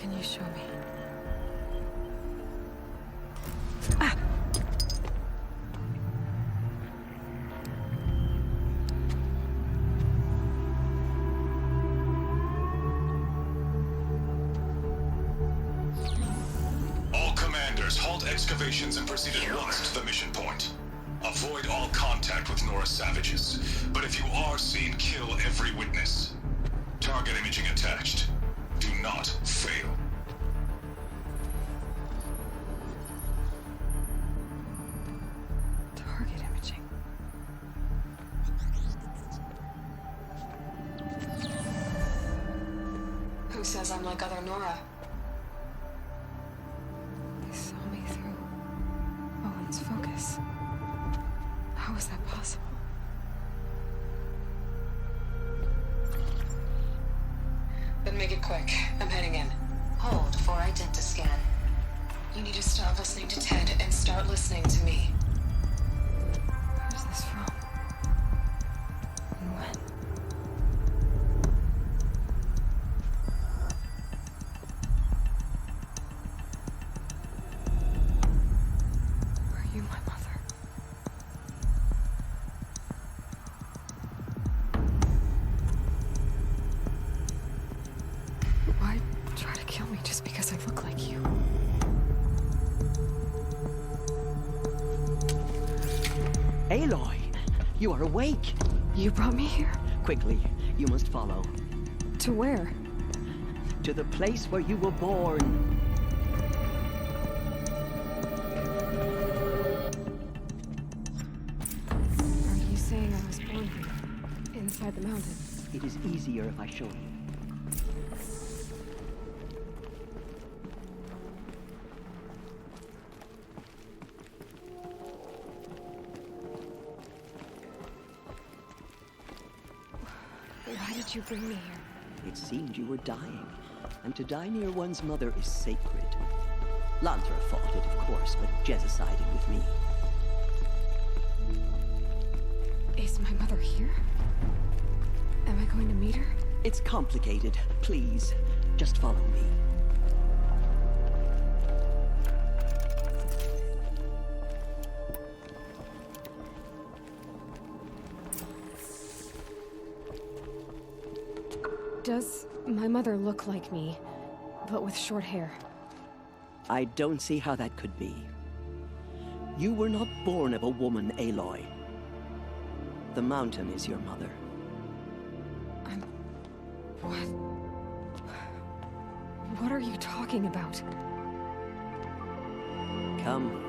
Speaker 2: can you show me?
Speaker 20: All commanders, halt excavations and proceed at once to the mission point. Avoid all contact with Nora savages, but if you are seen, kill every witness. Target imaging attached. Do not fail.
Speaker 2: Target imaging.
Speaker 21: Who says I'm like other Nora?
Speaker 2: They saw me through Owen's focus. How is that possible?
Speaker 21: Then make it quick. I'm heading in. Hold for identiscan. You need to stop listening to Ted and start listening to me.
Speaker 2: Where's this from? And when? Are you my mother? Why try to kill me just because I look like you?
Speaker 4: Aloy, you are awake.
Speaker 2: You brought me here?
Speaker 4: Quickly, you must follow.
Speaker 2: To where?
Speaker 4: To the place where you were born.
Speaker 2: Are you saying I was born here? Inside the mountain?
Speaker 4: It is easier if I show you.
Speaker 2: Why did you bring me here?
Speaker 4: It seemed you were dying, and to die near one's mother is sacred. Lantra fought it, of course, but Jezza sided with me.
Speaker 2: Is my mother here? Am I going to meet her?
Speaker 4: It's complicated. Please, just follow me.
Speaker 2: Does my mother look like me, but with short hair?
Speaker 4: I don't see how that could be. You were not born of a woman, Aloy. The mountain is your mother.
Speaker 2: What? What are you talking about?
Speaker 4: Come.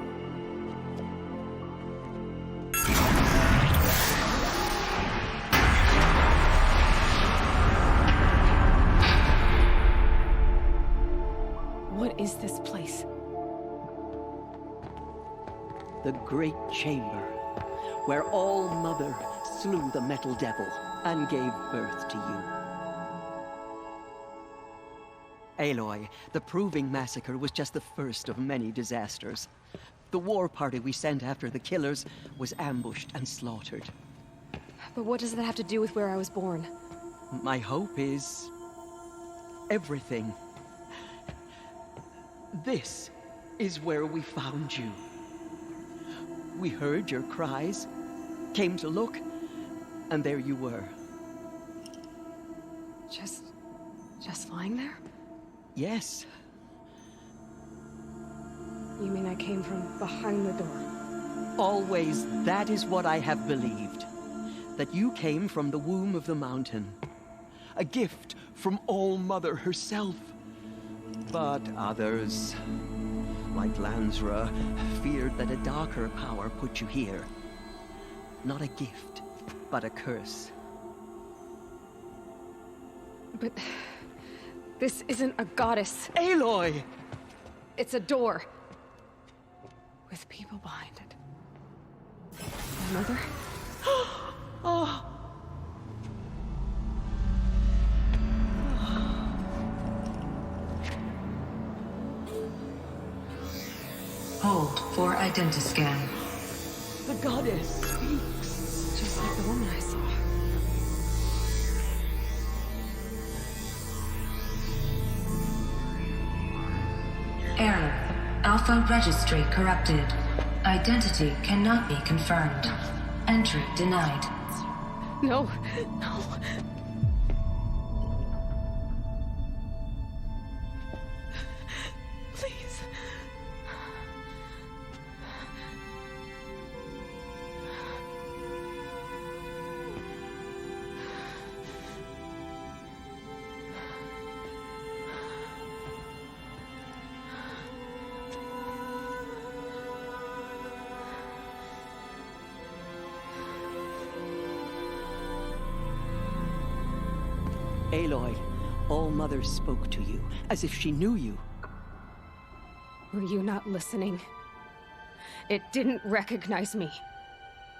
Speaker 2: What is this place?
Speaker 4: The Great Chamber, where All Mother slew the Metal Devil and gave birth to you. Aloy, the Proving Massacre was just the first of many disasters. The war party we sent after the killers was ambushed and slaughtered.
Speaker 2: But what does that have to do with where I was born?
Speaker 4: My hope is everything. This is where we found you. We heard your cries, came to look, and there you were.
Speaker 2: Just lying there?
Speaker 4: Yes.
Speaker 2: You mean I came from behind the door?
Speaker 4: Always, that is what I have believed. That you came from the womb of the mountain. A gift from All Mother herself. But others, like Lansra, feared that a darker power put you here. Not a gift, but a curse.
Speaker 2: But this isn't a goddess.
Speaker 4: Aloy!
Speaker 2: It's a door. With people behind it. My mother?
Speaker 4: Oh!
Speaker 21: Hold for identiscan.
Speaker 4: The goddess speaks.
Speaker 2: Just like the woman I saw.
Speaker 21: Alpha registry corrupted. Identity cannot be confirmed. Entry denied.
Speaker 2: No, no. Please.
Speaker 4: Aloy, All-Mother spoke to you, as if she knew you.
Speaker 2: Were you not listening? It didn't recognize me.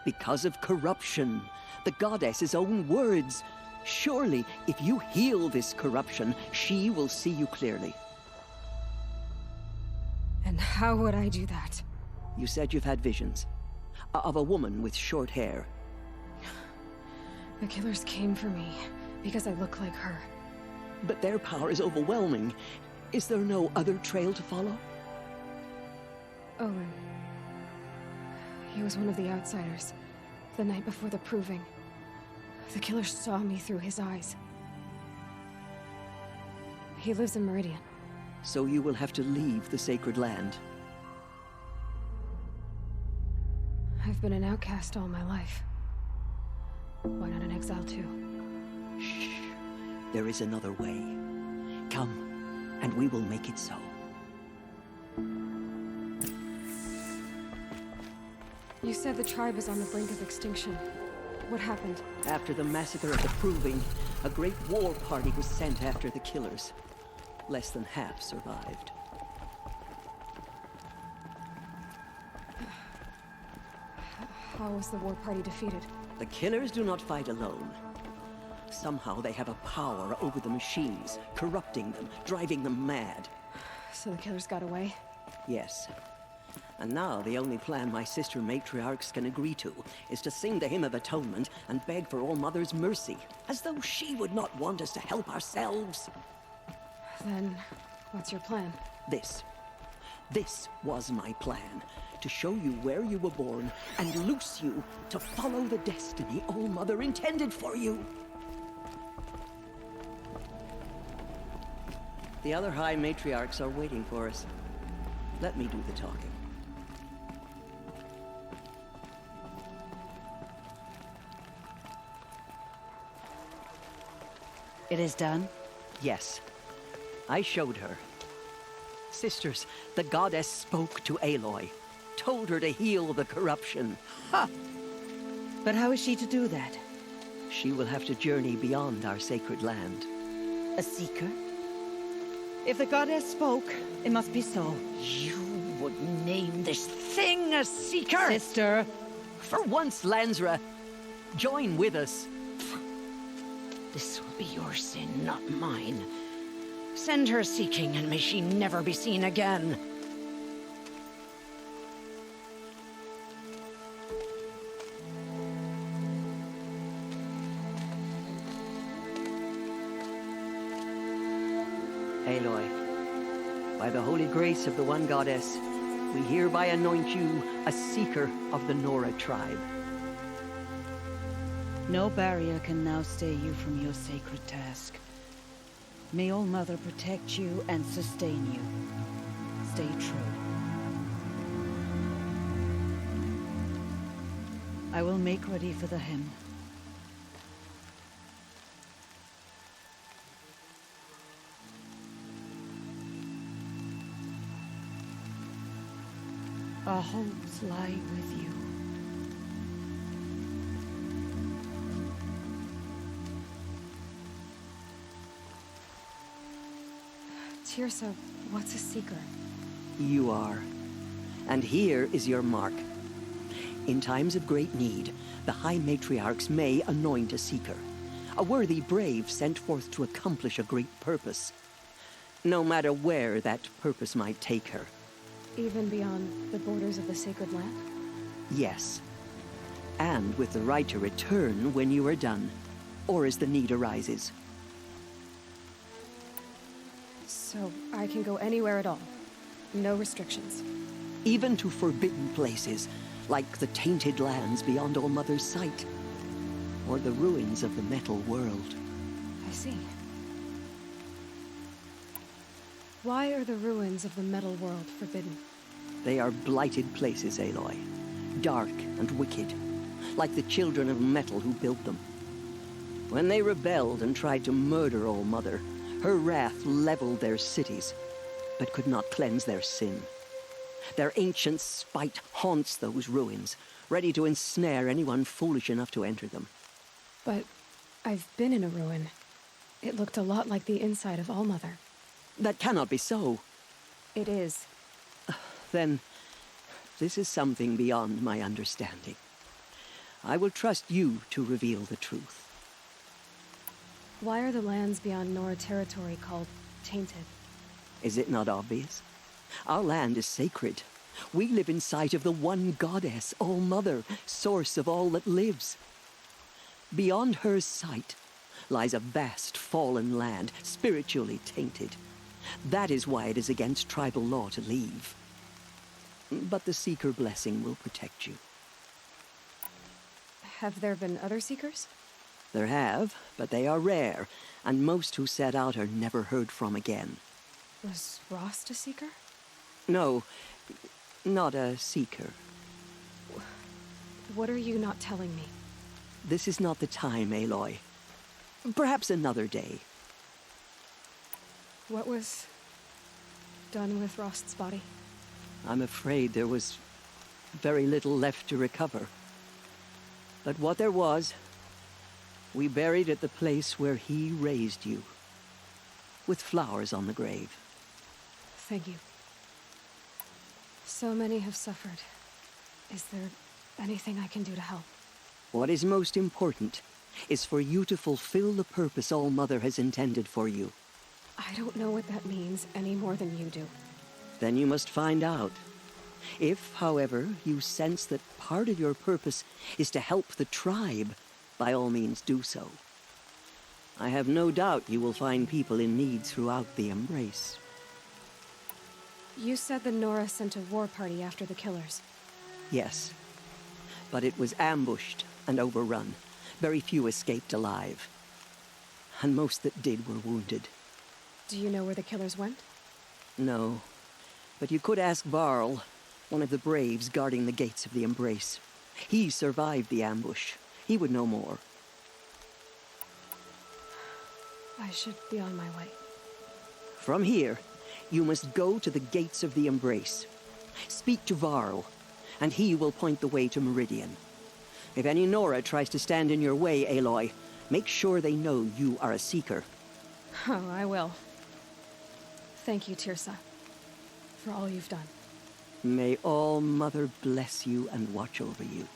Speaker 4: Because of corruption. The goddess's own words. Surely, if you heal this corruption, she will see you clearly.
Speaker 2: And how would I do that?
Speaker 4: You said you've had visions. Of a woman with short hair.
Speaker 2: The killers came for me because I look like her.
Speaker 4: But their power is overwhelming. Is there no other trail to follow?
Speaker 2: Owen. He was one of the outsiders. The night before the proving. The killer saw me through his eyes. He lives in Meridian.
Speaker 4: So you will have to leave the sacred land.
Speaker 2: I've been an outcast all my life. Why not an exile too?
Speaker 4: Shh. There is another way. Come, and we will make it so.
Speaker 2: You said the tribe is on the brink of extinction. What happened?
Speaker 4: After the massacre of the Proving, a great war party was sent after the killers. Less than half survived.
Speaker 2: How was the war party defeated?
Speaker 4: The killers do not fight alone. Somehow they have a power over the machines, corrupting them, driving them mad.
Speaker 2: So the killers got away?
Speaker 4: Yes. And now the only plan my sister matriarchs can agree to is to sing the Hymn of Atonement and beg for All-Mother's mercy, as though she would not want us to help ourselves.
Speaker 2: Then, what's your plan?
Speaker 4: This was my plan. To show you where you were born and loose you to follow the destiny All-Mother intended for you. The other High Matriarchs are waiting for us. Let me do the talking.
Speaker 8: It is done?
Speaker 4: Yes. I showed her. Sisters, the goddess spoke to Aloy. Told her to heal the corruption.
Speaker 8: Ha! But how is she to do that?
Speaker 4: She will have to journey beyond our sacred land.
Speaker 8: A seeker? If the goddess spoke, it must be so.
Speaker 4: You would name this thing a seeker?
Speaker 8: Sister!
Speaker 4: For once, Lansra, join with us.
Speaker 3: This will be your sin, not mine. Send her seeking, and may she never be seen again.
Speaker 4: Aloy, by the holy grace of the one goddess, we hereby anoint you a seeker of the Nora tribe.
Speaker 8: No barrier can now stay you from your sacred task. May All-Mother protect you and sustain you. Stay true. I will make ready for the hymn. Our hopes lie with you.
Speaker 2: Tirsa, what's a seeker?
Speaker 4: You are. And here is your mark. In times of great need, the High Matriarchs may anoint a seeker. A worthy brave sent forth to accomplish a great purpose. No matter where that purpose might take her.
Speaker 2: Even beyond the borders of the sacred land?
Speaker 4: Yes. And with the right to return when you are done, or as the need arises.
Speaker 2: So I can go anywhere at all? No restrictions.
Speaker 4: Even to forbidden places, like the tainted lands beyond All Mother's sight, or the ruins of the metal world.
Speaker 2: I see. Why are the ruins of the metal world forbidden?
Speaker 4: They are blighted places, Aloy. Dark and wicked, like the children of metal who built them. When they rebelled and tried to murder All Mother, her wrath leveled their cities, but could not cleanse their sin. Their ancient spite haunts those ruins, ready to ensnare anyone foolish enough to enter them.
Speaker 2: But I've been in a ruin. It looked a lot like the inside of All Mother.
Speaker 4: That cannot be so.
Speaker 2: It is.
Speaker 4: Then, this is something beyond my understanding. I will trust you to reveal the truth.
Speaker 2: Why are the lands beyond Nora territory called tainted?
Speaker 4: Is it not obvious? Our land is sacred. We live in sight of the one goddess, All Mother, source of all that lives. Beyond her sight lies a vast fallen land, spiritually tainted. That is why it is against tribal law to leave. But the Seeker blessing will protect you.
Speaker 2: Have there been other Seekers?
Speaker 4: There have, but they are rare, and most who set out are never heard from again.
Speaker 2: Was Rost a Seeker?
Speaker 4: No, not a Seeker.
Speaker 2: What are you not telling me?
Speaker 4: This is not the time, Aloy. Perhaps another day.
Speaker 2: What was done with Rost's body?
Speaker 4: I'm afraid there was very little left to recover. But what there was, we buried at the place where he raised you, with flowers on the grave.
Speaker 2: Thank you. So many have suffered. Is there anything I can do to help?
Speaker 4: What is most important is for you to fulfill the purpose All Mother has intended for you.
Speaker 2: I don't know what that means any more than you do.
Speaker 4: Then you must find out. If, however, you sense that part of your purpose is to help the tribe, by all means do so. I have no doubt you will find people in need throughout the Embrace.
Speaker 2: You said the Nora sent a war party after the killers.
Speaker 4: Yes, but it was ambushed and overrun. Very few escaped alive. And most that did were wounded.
Speaker 2: Do you know where the killers went?
Speaker 4: No, but you could ask Varl, one of the braves guarding the gates of the Embrace. He survived the ambush. He would know more.
Speaker 2: I should be on my way.
Speaker 4: From here, you must go to the gates of the Embrace. Speak to Varl, and he will point the way to Meridian. If any Nora tries to stand in your way, Aloy, make sure they know you are a Seeker.
Speaker 2: Oh, I will. Thank you, Tirsa, for all you've done.
Speaker 4: May All Mother bless you and watch over you.